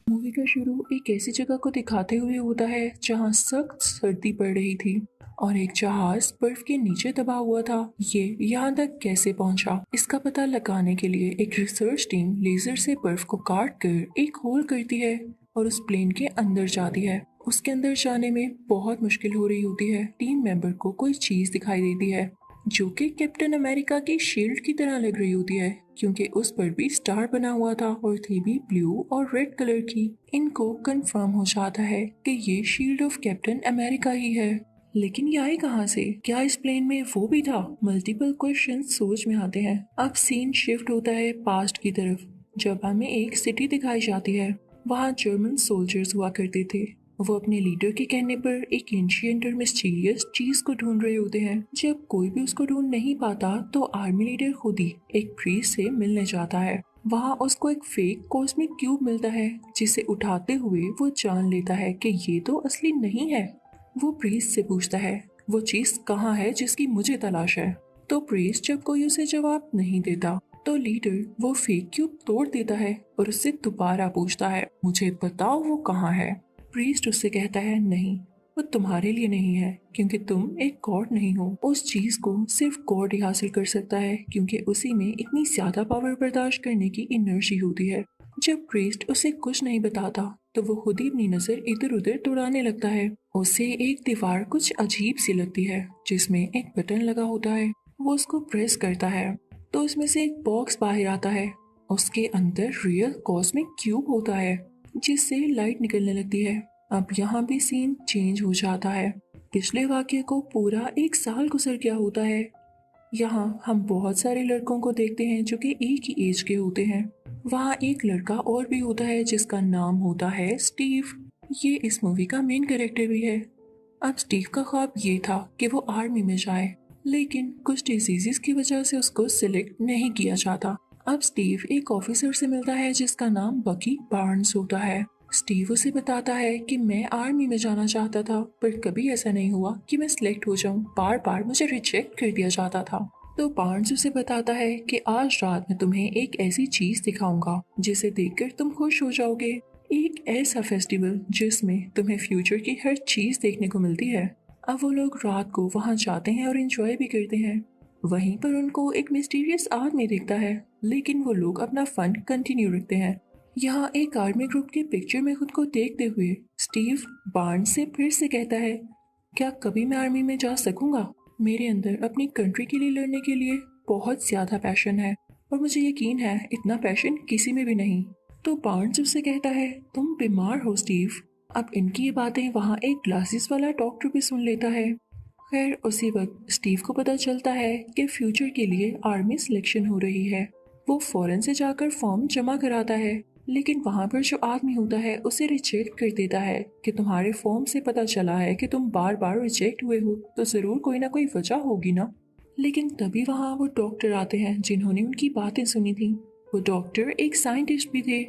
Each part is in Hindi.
मूवी का शुरू एक ऐसी जगह को दिखाते हुए होता है जहां सख्त सर्दी पड़ रही थी और एक जहाज बर्फ के नीचे दबा हुआ था। ये यहाँ तक कैसे पहुंचा, इसका पता लगाने के लिए एक रिसर्च टीम लेजर से बर्फ को काट कर एक होल करती है और उस प्लेन के अंदर जाती है। उसके अंदर जाने में बहुत मुश्किल हो रही होती है। टीम मेंबर को कोई चीज दिखाई देती है जो कि कैप्टन अमेरिका की शील्ड की तरह लग रही होती है, क्योंकि उस पर भी स्टार बना हुआ था और थी भी ब्लू और रेड कलर की। इनको कंफर्म हो जाता है कि ये शील्ड ऑफ कैप्टन अमेरिका ही है। लेकिन ये आई कहाँ से? क्या इस प्लेन में वो भी था? मल्टीपल क्वेश्चन सोच में आते हैं। अब सीन शिफ्ट होता है पास्ट की तरफ, जब हमें एक सिटी दिखाई जाती है। वहाँ जर्मन सोल्जर्स हुआ करते थे। वो अपने लीडर के कहने पर एक एंशिएंट और मिस्टीरियस चीज को ढूंढ रहे होते हैं। जब कोई भी उसको ढूंढ नहीं पाता तो आर्मी लीडर खुद ही एक प्रीस्ट से मिलने जाता है। वहाँ उसको एक फेक कॉस्मिक क्यूब मिलता है, जिसे उठाते हुए वो जान लेता है कि ये तो असली नहीं है। वो प्रीस्ट से पूछता है वो चीज कहाँ है जिसकी मुझे तलाश है। तो प्रीस्ट जब कोई उसे जवाब नहीं देता तो लीडर वो फेक क्यूब तोड़ देता है और उससे दोबारा पूछता है मुझे बताओ वो कहाँ है। प्रीस्ट उससे कहता है नहीं, वो तुम्हारे लिए नहीं है, क्योंकि तुम एक गॉड नहीं हो। उस चीज को सिर्फ गॉड ही हासिल कर सकता है, क्योंकि उसी में इतनी ज्यादा पावर बर्दाश्त करने की एनर्जी होती है। जब प्रीस्ट उसे कुछ नहीं बताता तो वो खुद ही अपनी नजर इधर उधर दौड़ाने लगता है। उसे एक दीवार कुछ अजीब सी लगती है जिसमें एक बटन लगा होता है। वो उसको प्रेस करता है तो उसमें से एक बॉक्स बाहर आता है। उसके अंदर रियल कॉस्मिक क्यूब होता है जिससे लाइट निकलने लगती है। अब यहाँ भी सीन चेंज हो जाता है। पिछले वाक्य को पूरा एक साल गुजर गया होता है। यहाँ हम बहुत सारे लड़कों को देखते हैं जो कि एक ही एज के होते हैं। वहाँ एक लड़का और भी होता है जिसका नाम होता है स्टीव। ये इस मूवी का मेन कैरेक्टर भी है। अब स्टीव का ख्वाब ये था कि वो आर्मी में जाए, लेकिन कुछ डिजीजेस की वजह से उसको सिलेक्ट नहीं किया जाता। अब स्टीव एक ऑफिसर से मिलता है जिसका नाम बकी बार्न्स होता है। स्टीव उसे बताता है कि मैं आर्मी में जाना चाहता था, पर कभी ऐसा नहीं हुआ कि मैं सिलेक्ट हो जाऊं। बार बार मुझे रिजेक्ट कर दिया जाता था। तो बार्न्स उसे बताता है कि आज रात मैं तुम्हें एक ऐसी चीज दिखाऊंगा जिसे देखकर तुम खुश हो जाओगे। एक ऐसा फेस्टिवल जिसमें तुम्हें फ्यूचर की हर चीज देखने को मिलती है। अब वो लोग रात को वहां जाते हैं और एंजॉय भी करते हैं। वहीं पर उनको एक मिस्टीरियस आदमी दिखता है, लेकिन वो लोग अपना फन कंटिन्यू रखते हैं। यहाँ एक आर्मी ग्रुप की पिक्चर में खुद को देखते हुए स्टीव बार्न्स से फिर से कहता है क्या कभी मैं आर्मी में जा सकूंगा? मेरे अंदर अपनी कंट्री के लिए लड़ने के लिए बहुत ज्यादा पैशन है और मुझे यकीन है इतना पैशन किसी में भी नहीं। तो बार्न्स उससे कहता है तुम बीमार हो स्टीव। अब इनकी ये बातें वहाँ एक ग्लासेस वाला डॉक्टर भी सुन लेता है। खैर उसी वक्त स्टीव को पता चलता है कि फ्यूचर के लिए आर्मी सिलेक्शन हो रही है। वो फौरन से जाकर फॉर्म जमा कराता है, लेकिन वहाँ पर जो आदमी होता है उसे रिजेक्ट कर देता है कि तुम्हारे फॉर्म से पता चला है कि तुम बार बार रिजेक्ट हुए हो, तो जरूर कोई ना कोई वजह होगी ना। लेकिन तभी वहाँ वो डॉक्टर आते हैं जिन्होंने उनकी बातें सुनी थी। वो डॉक्टर एक साइंटिस्ट भी थे।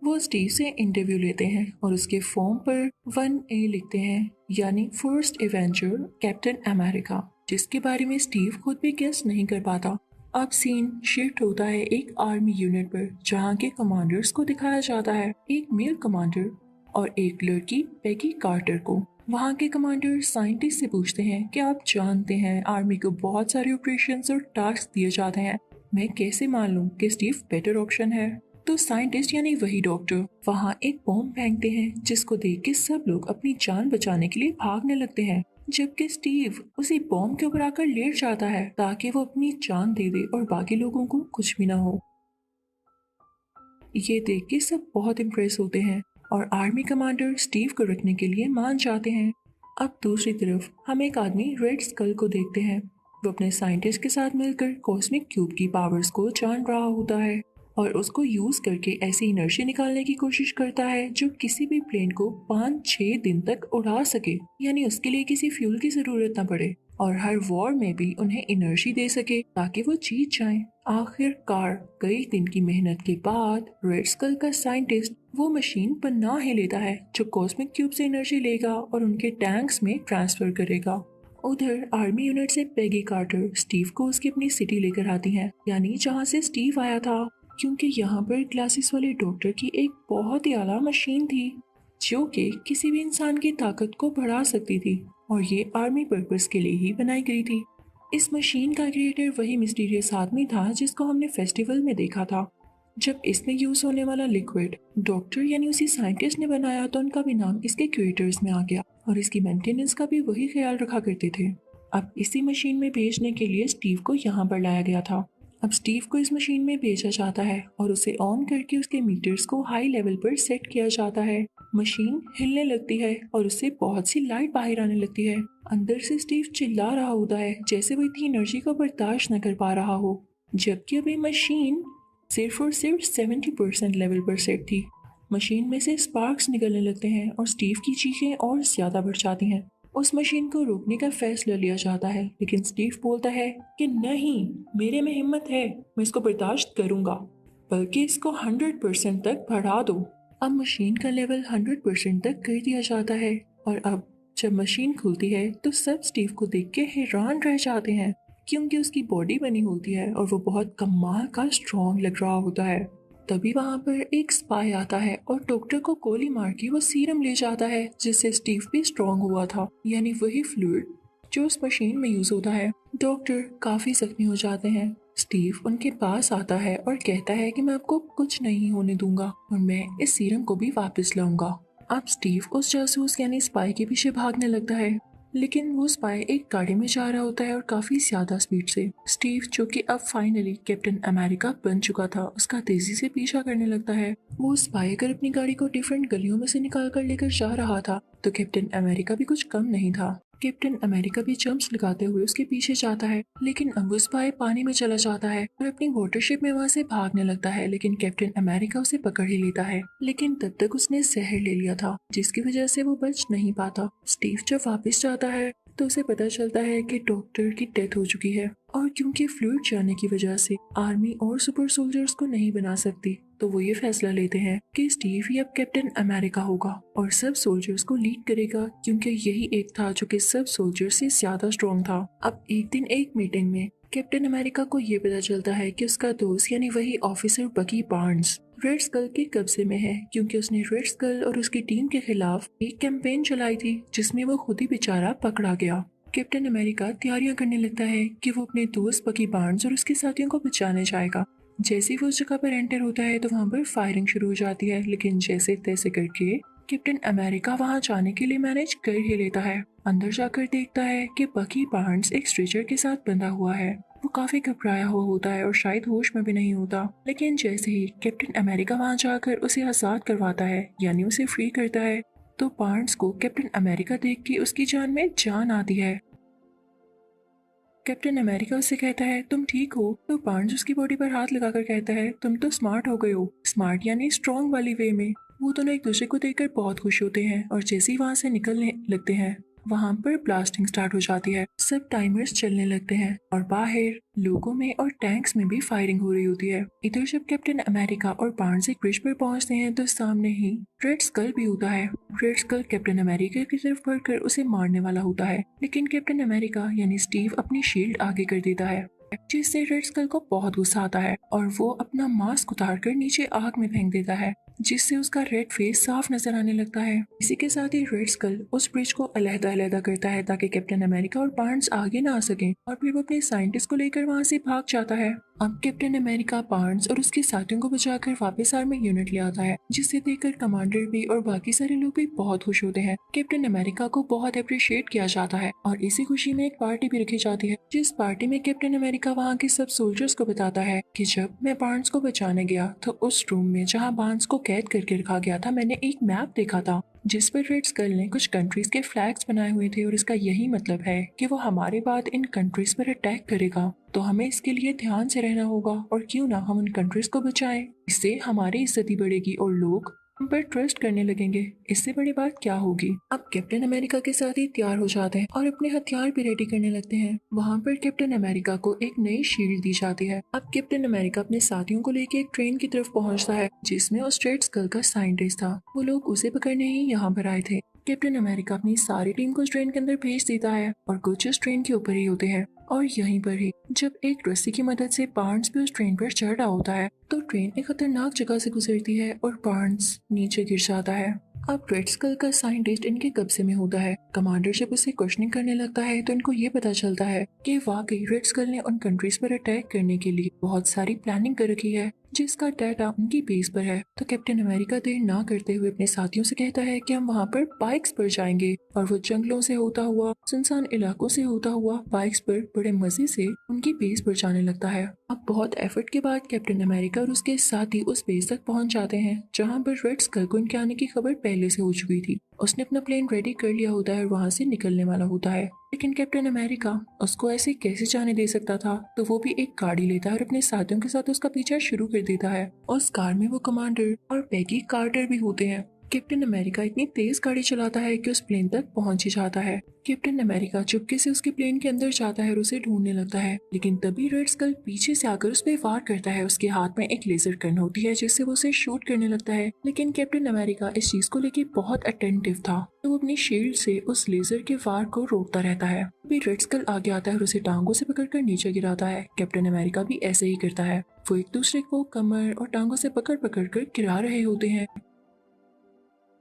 वो स्टीव से इंटरव्यू लेते हैं और उसके फॉर्म पर 1A लिखते हैं, यानी फर्स्ट एवेंजर कैप्टन अमेरिका, जिसके बारे में स्टीव खुद भी गेस नहीं कर पाता। अब सीन शिफ्ट होता है एक आर्मी यूनिट पर, जहाँ के कमांडर्स को दिखाया जाता है, एक मेल कमांडर और एक लड़की पैगी कार्टर को। वहाँ के कमांडर साइंटिस्ट से पूछते हैं कि आप जानते हैं आर्मी को बहुत सारे ऑपरेशंस और टास्क दिए जाते हैं, मैं कैसे मान लूं कि स्टीव बेटर ऑप्शन है? तो साइंटिस्ट यानी वही डॉक्टर वहाँ एक बॉम्ब फेंकते हैं, जिसको देख के सब लोग अपनी जान बचाने के लिए भागने लगते हैं, जबकि स्टीव उसी बॉम्ब के ऊपर आकर लेट जाता है ताकि वो अपनी जान दे दे और बाकी लोगों को कुछ भी ना हो। ये देख के सब बहुत इम्प्रेस होते हैं और आर्मी कमांडर स्टीव को रखने के लिए मान जाते हैं। अब दूसरी तरफ हम एक आदमी रेड स्कल को देखते हैं। वो अपने साइंटिस्ट के साथ मिलकर कॉस्मिक क्यूब की पावर्स को जान रहा होता है और उसको यूज करके ऐसी एनर्जी निकालने की कोशिश करता है जो किसी भी प्लेन को 5-6 दिन तक उड़ा सके, यानी उसके लिए किसी फ्यूल की जरूरत ना पड़े और हर वॉर में भी उन्हें एनर्जी दे सके ताकि वो जीत जाएं। आखिरकार कई दिन की मेहनत के बाद रेड स्कल का साइंटिस्ट वो मशीन बना ही लेता है जो कॉस्मिक क्यूब से एनर्जी लेगा और उनके टैंक्स में ट्रांसफर करेगा। उधर आर्मी यूनिट से पेगी कार्टर स्टीव को उसकी अपनी सिटी लेकर आती है, यानी जहाँ से स्टीव आया था, क्योंकि यहाँ पर ग्लासेस वाले डॉक्टर की एक बहुत ही आला मशीन थी जो कि किसी भी इंसान की ताकत को बढ़ा सकती थी और ये आर्मी पर्पस के लिए ही बनाई गई थी। इस मशीन का क्रिएटर वही मिस्टीरियस आदमी था जिसको हमने फेस्टिवल में देखा था। जब इसमें यूज होने वाला लिक्विड डॉक्टर यानी उसी साइंटिस्ट ने बनाया तो उनका भी नाम इसके क्रिएटर्स में आ गया और इसकी मेंटेनेंस का भी वही ख्याल रखा करते थे। अब इसी मशीन में भेजने के लिए स्टीव को यहाँ पर लाया गया था। अब स्टीव को इस मशीन में भेजा जाता है और उसे ऑन करके उसके मीटर्स को हाई लेवल पर सेट किया जाता है। मशीन हिलने लगती है और उससे बहुत सी लाइट बाहर आने लगती है। अंदर से स्टीव चिल्ला रहा होता है जैसे वो इतनी एनर्जी को बर्दाश्त न कर पा रहा हो, जबकि अभी मशीन सिर्फ और सिर्फ 70% लेवल पर सेट थी। मशीन में से स्पार्क्स निकलने लगते हैं और स्टीव की चीखें और ज्यादा बढ़ जाती हैं। उस मशीन को रोकने का फैसला लिया जाता है, लेकिन स्टीव बोलता है कि नहीं, मेरे में हिम्मत है, मैं इसको बर्दाश्त करूंगा, बल्कि इसको 100% तक बढ़ा दो। अब मशीन का लेवल 100% तक कर दिया जाता है और अब जब मशीन खुलती है तो सब स्टीव को देख के हैरान रह जाते हैं, क्योंकि उसकी बॉडी बनी होती है और वो बहुत कमाल का स्ट्रॉन्ग लग रहा होता है। तभी वहां पर एक स्पाई आता है और डॉक्टर को गोली मार के वो सीरम ले जाता है जिससे स्टीव भी स्ट्रॉन्ग हुआ था, यानी वही फ्लूइड जो उस मशीन में यूज होता है। डॉक्टर काफी जख्मी हो जाते हैं। स्टीव उनके पास आता है और कहता है कि मैं आपको कुछ नहीं होने दूंगा और मैं इस सीरम को भी वापस लाऊंगा। अब स्टीव उस जासूस यानी स्पाई के पीछे भागने लगता है, लेकिन वो स्पाई एक गाड़ी में जा रहा होता है और काफी ज्यादा स्पीड से। स्टीव जो कि अब फाइनली कैप्टन अमेरिका बन चुका था, उसका तेजी से पीछा करने लगता है। वो स्पाई अगर अपनी गाड़ी को डिफरेंट गलियों में से निकाल कर लेकर जा रहा था तो कैप्टन अमेरिका भी कुछ कम नहीं था। कैप्टन अमेरिका भी जंप्स लगाते हुए उसके पीछे जाता है, लेकिन अब वो स्पाई पानी में चला जाता है और अपनी वाटरशिप में वहां से भागने लगता है, लेकिन कैप्टन अमेरिका उसे पकड़ ही लेता है। लेकिन तब तक उसने जहर ले लिया था जिसकी वजह से वो बच नहीं पाता। स्टीव जब वापस जाता है तो उसे पता चलता है कि डॉक्टर की डेथ हो चुकी है और क्योंकि फ्लूइड जाने की वजह से आर्मी और सुपर सोल्जर्स को नहीं बना सकती, तो वो ये फैसला लेते हैं कि स्टीव ही अब कैप्टन अमेरिका होगा और सब सोल्जर्स को लीड करेगा, क्योंकि यही एक था जो कि सब सोल्जर्स से ज्यादा स्ट्रॉन्ग था। अब एक दिन एक मीटिंग में कैप्टन अमेरिका को ये पता चलता है कि उसका दोस्त यानी वही ऑफिसर बकी बार्न्स रेड स्कल के कब्जे में है, क्योंकि उसने रेड स्कल और उसकी टीम के खिलाफ एक कैंपेन चलाई थी जिसमें वो खुद ही बेचारा पकड़ा गया। कैप्टन अमेरिका तैयारियां करने लगता है कि वो अपने दोस्त बकी बार्न्स और उसके साथियों को बचाने जाएगा। जैसे ही वो उस जगह पर एंटर होता है तो वहां पर फायरिंग शुरू हो जाती है, लेकिन जैसे तैसे करके कैप्टन अमेरिका वहां जाने के लिए मैनेज कर ही लेता है। अंदर जाकर देखता है कि बकी बार्न्स एक स्ट्रेचर के साथ बंधा हुआ है। वो काफी घबराया हुआ होता है और शायद होश में भी नहीं होता, लेकिन जैसे ही कैप्टन अमेरिका वहां जाकर उसे आजाद करवाता है यानी उसे फ्री करता है, तो बार्न्स को कैप्टन अमेरिका देख के उसकी जान में जान आती है। कैप्टन अमेरिका उससे कहता है तुम ठीक हो, तो बार्न्स उसकी बॉडी पर हाथ लगाकर कहता है तुम तो स्मार्ट हो गए हो, स्मार्ट यानी स्ट्रॉन्ग वाली वे में। वो दोनों एक दूसरे को देखकर बहुत खुश होते हैं और जैसे ही वहां से निकलने लगते हैं वहां पर ब्लास्टिंग स्टार्ट हो जाती है। सब टाइमर्स चलने लगते हैं और बाहर लोगों में और टैंक्स में भी फायरिंग हो रही होती है। इधर जब कैप्टन अमेरिका और बार्न्स एक ब्रिज पर पहुंचते हैं तो सामने ही रेड स्कल भी होता है। रेड स्कल कैप्टन अमेरिका की तरफ बढ़कर उसे मारने वाला होता है, लेकिन कैप्टन अमेरिका यानी स्टीव अपनी शील्ड आगे कर देता है, जिससे रेड स्कल को बहुत गुस्सा आता है और वो अपना मास्क उतारकर नीचे आग में फेंक देता है, जिससे उसका रेड फेस साफ नजर आने लगता है। इसी के साथ ही रेड स्कल उस ब्रिज को अलग-अलग करता है ताकि कैप्टन अमेरिका और बार्न्स आगे ना आ सकें, और फिर वो अपने साइंटिस्ट को लेकर वहां से भाग जाता है। अब कैप्टन अमेरिका बार्न्स और उसके साथियों को बचाकर वापस आर्मी यूनिट ले आता है, जिसे देखकर कमांडर भी और बाकी सारे लोग भी बहुत खुश होते हैं। कैप्टन अमेरिका को बहुत अप्रिशिएट किया जाता है और इसी खुशी में एक पार्टी भी रखी जाती है, जिस पार्टी में कैप्टन अमेरिका वहाँ के सब सोल्जर्स को बताता है कि जब मैं बार्न्स को बचाने गया तो उस रूम में जहाँ बार्न्स को कैद करके रखा गया था मैंने एक मैप देखा था जिस पर रेड स्कल ने कुछ कंट्रीज के फ्लैग्स बनाए हुए थे, और इसका यही मतलब है कि वो हमारे बाद इन कंट्रीज पर अटैक करेगा, तो हमें इसके लिए ध्यान से रहना होगा और क्यों ना हम उन कंट्रीज को बचाएं। इससे हमारी इज्जत बढ़ेगी और लोग हम पर ट्रस्ट करने लगेंगे। इससे बड़ी बात क्या होगी। अब कैप्टन अमेरिका के साथ ही तैयार हो जाते हैं और अपने हथियार भी रेडी करने लगते हैं। वहाँ पर कैप्टन अमेरिका को एक नई शील्ड दी जाती है। अब कैप्टन अमेरिका अपने साथियों को लेकर एक ट्रेन की तरफ पहुँचता है जिसमें ऑस्ट्रेट स्कल का साइंटिस्ट था। वो लोग उसे पकड़ने ही यहाँ पर आए थे। कैप्टन अमेरिका अपनी सारी टीम को उस ट्रेन के अंदर भेज देता है और कुछ उस ट्रेन के ऊपर ही होते हैं। और यहीं पर ही जब एक रस्सी की मदद से बार्न्स भी उस ट्रेन पर चढ़ रहा होता है तो ट्रेन एक खतरनाक जगह से गुजरती है और बार्न्स नीचे गिर जाता है। अब रेड स्कल का साइंटिस्ट इनके कब्जे में होता है। कमांडर जब उसे क्वेश्चनिंग करने लगता है तो इनको ये पता चलता है कि वाकई रेड स्कल ने उन कंट्रीज पर अटैक करने के लिए बहुत सारी प्लानिंग कर रखी है जिसका डाटा उनकी बेस पर है। तो कैप्टन अमेरिका देर ना करते हुए अपने साथियों से कहता है कि हम वहाँ पर बाइक्स पर जाएंगे और वो जंगलों से होता हुआ सुनसान इलाकों से होता हुआ बाइक्स पर बड़े मजे से उनकी बेस पर जाने लगता है। अब बहुत एफर्ट के बाद कैप्टन अमेरिका और उसके साथी उस बेस तक पहुंच जाते हैं जहाँ पर रेड स्कल को इनके आने की खबर पहले से हो चुकी थी। उसने अपना प्लेन रेडी कर लिया होता है और वहाँ से निकलने वाला होता है, लेकिन कैप्टन अमेरिका उसको ऐसे कैसे जाने दे सकता था। तो वो भी एक गाड़ी लेता है और अपने साथियों के साथ उसका पीछा शुरू कर देता है। उस कार में वो कमांडर और पैगी कार्टर भी होते हैं। कैप्टन अमेरिका इतनी तेज गाड़ी चलाता है कि उस प्लेन तक पहुंच ही जाता है। कैप्टन अमेरिका चुपके से उसके प्लेन के अंदर जाता है और उसे ढूंढने लगता है, लेकिन तभी रेड स्कल पीछे से आकर उस पर वार करता है। उसके हाथ में एक लेजर गन होती है जिससे वो उसे शूट करने लगता है, लेकिन कैप्टन अमेरिका इस चीज को लेकर बहुत अटेंटिव था तो वो अपनी शील्ड से उस लेजर के वार को रोकता रहता है। अभी रेड स्कल आगे आता है और उसे टांगों से पकड़कर नीचे गिराता है। कैप्टन अमेरिका भी ऐसे ही करता है। वो एक दूसरे को कमर और टांगों से पकड़ पकड़ कर गिरा रहे होते हैं।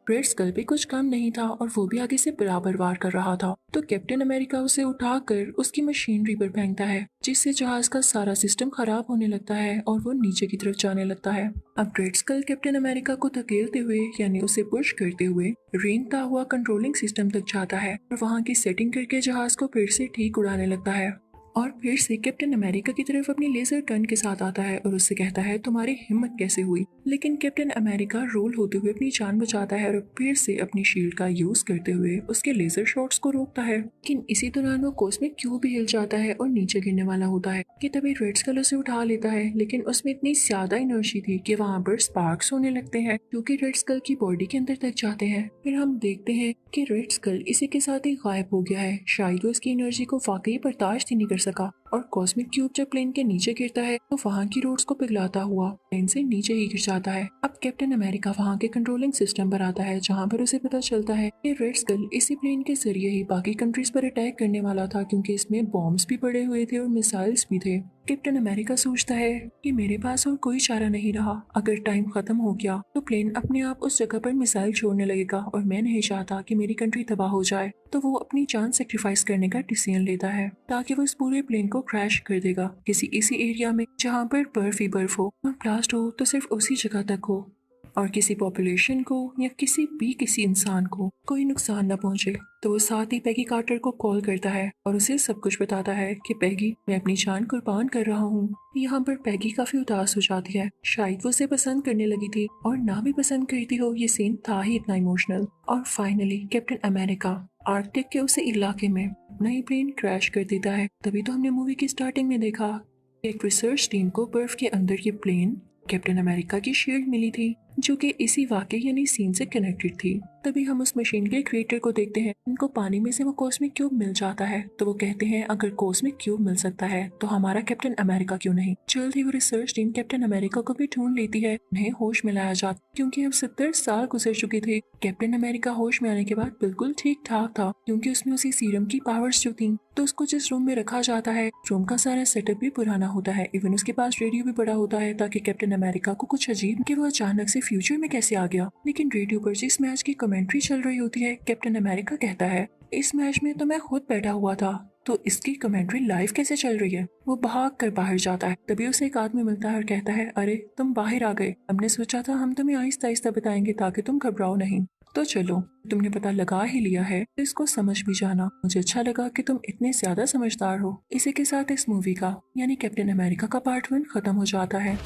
रेड स्कल पे कुछ कम नहीं था और वो भी आगे से बराबर वार कर रहा था। तो कैप्टन अमेरिका उसे उठाकर उसकी मशीनरी पर फेंकता है जिससे जहाज का सारा सिस्टम खराब होने लगता है और वो नीचे की तरफ जाने लगता है। अब रेड स्कल कैप्टन अमेरिका को धकेलते हुए यानी उसे पुश करते हुए रेंगता हुआ कंट्रोलिंग सिस्टम तक जाता है और वहाँ की सेटिंग करके जहाज को फिर से ठीक उड़ाने लगता है और फिर से कैप्टन अमेरिका की तरफ अपनी लेजर गन के साथ आता है और उससे कहता है तुम्हारी हिम्मत कैसे हुई। लेकिन कैप्टन अमेरिका रोल होते हुए अपनी जान बचाता है और फिर से अपनी शील्ड का यूज करते हुए उसके लेजर शॉट्स को रोकता है। लेकिन इसी दौरान वो कॉस्मिक क्यूब भी हिल जाता है और नीचे गिरने वाला होता है कि तभी रेड स्कल उसे उठा लेता है, लेकिन उसमें इतनी ज्यादा एनर्जी थी कि वहाँ पर स्पार्क्स होने लगते हैं जो कि रेड स्कल की बॉडी के अंदर तक जाते हैं। फिर हम देखते हैं कि रेड स्कल इसी के साथ ही गायब हो गया है। शायद वो इसकी एनर्जी को वाकई बर्दाश्त ही नहीं कर सका और कॉस्मिक क्यूब जब प्लेन के नीचे गिरता है तो वहाँ की रोड्स को पिघलाता हुआ प्लेन से नीचे ही गिर जाता है। अब कैप्टन अमेरिका वहाँ के कंट्रोलिंग सिस्टम पर आता है जहाँ पर उसे पता चलता है कि रेड स्कल इसी प्लेन के जरिए ही बाकी कंट्रीज पर अटैक करने वाला था क्योंकि इसमें बॉम्ब्स भी पड़े हुए थे और मिसाइल्स भी थे। कैप्टन अमेरिका सोचता है कि मेरे पास और कोई चारा नहीं रहा, अगर टाइम खत्म हो गया तो प्लेन अपने आप उस जगह पर मिसाइल छोड़ने लगेगा और मैं नहीं चाहता कि मेरी कंट्री तबाह हो जाए। तो वो अपनी जान सेक्रीफाइस करने का डिसीजन लेता है ताकि वो इस पूरे प्लेन को क्रैश कर देगा किसी ऐसी एरिया में जहाँ पर बर्फ ही बर्फ हो और ब्लास्ट हो तो सिर्फ उसी जगह तक हो और किसी पॉपुलेशन को या किसी इंसान को कोई नुकसान न पहुंचे। तो वो साथ ही पैगी कार्टर को कॉल करता है और उसे सब कुछ बताता है कि पैगी मैं अपनी जान कुर्बान कर रहा हूँ। यहाँ पर पैगी काफी उदास हो जाती है, शायद वो उसे पसंद करने लगी थी और ना भी पसंद करती हो, ये सीन था ही इतना इमोशनल। और फाइनली कैप्टन अमेरिका आर्कटिक के उसी इलाके में नई प्लेन क्रैश कर देता है। तभी तो हमने मूवी की स्टार्टिंग में देखा एक रिसर्च टीम को बर्फ के अंदर की प्लेन कैप्टन अमेरिका की शील्ड मिली थी जो कि इसी वाकये यानी सीन से कनेक्टेड थी। तभी हम उस मशीन के क्रिएटर को देखते हैं, उनको पानी में से वो कॉस्मिक क्यूब मिल जाता है तो वो कहते हैं अगर कॉस्मिक क्यूब मिल सकता है तो हमारा कैप्टन अमेरिका क्यों नहीं। जल्द ही वो रिसर्च टीम कैप्टन अमेरिका को भी ढूंढ लेती है, उन्हें होश में लाया जाता क्योंकि अब 70 साल गुजर चुके थे। कैप्टन अमेरिका होश में आने के बाद बिल्कुल ठीक ठाक था क्योंकि उसमें उसी सीरम की पावर्स जो थी। तो उसको जिस रूम में रखा जाता है रूम का सारा सेटअप भी पुराना होता है, इवन उसके पास रेडियो भी बड़ा होता है ताकि कैप्टन अमेरिका को कुछ अजीब कि वो अचानक से फ्यूचर में कैसे आ गया। लेकिन रेडियो पर जिस मैच की कमेंट्री चल रही होती है कैप्टन अमेरिका कहता है इस मैच में तो मैं खुद बैठा हुआ था, तो इसकी कमेंट्री लाइव कैसे चल रही है। वो भाग कर बाहर जाता है, तभी उसे एक आदमी मिलता है और कहता है अरे तुम बाहर आ गए, हमने सोचा था हम तुम्हें आहिस्ता आहिस्ता बताएंगे ताकि तुम घबराओ नहीं। तो चलो तुमने पता लगा ही लिया है तो इसको समझ भी जाना। मुझे अच्छा लगा कि तुम इतने ज्यादा समझदार हो। इसी के साथ इस मूवी का यानी कैप्टन अमेरिका का पार्ट 1 खत्म हो जाता है।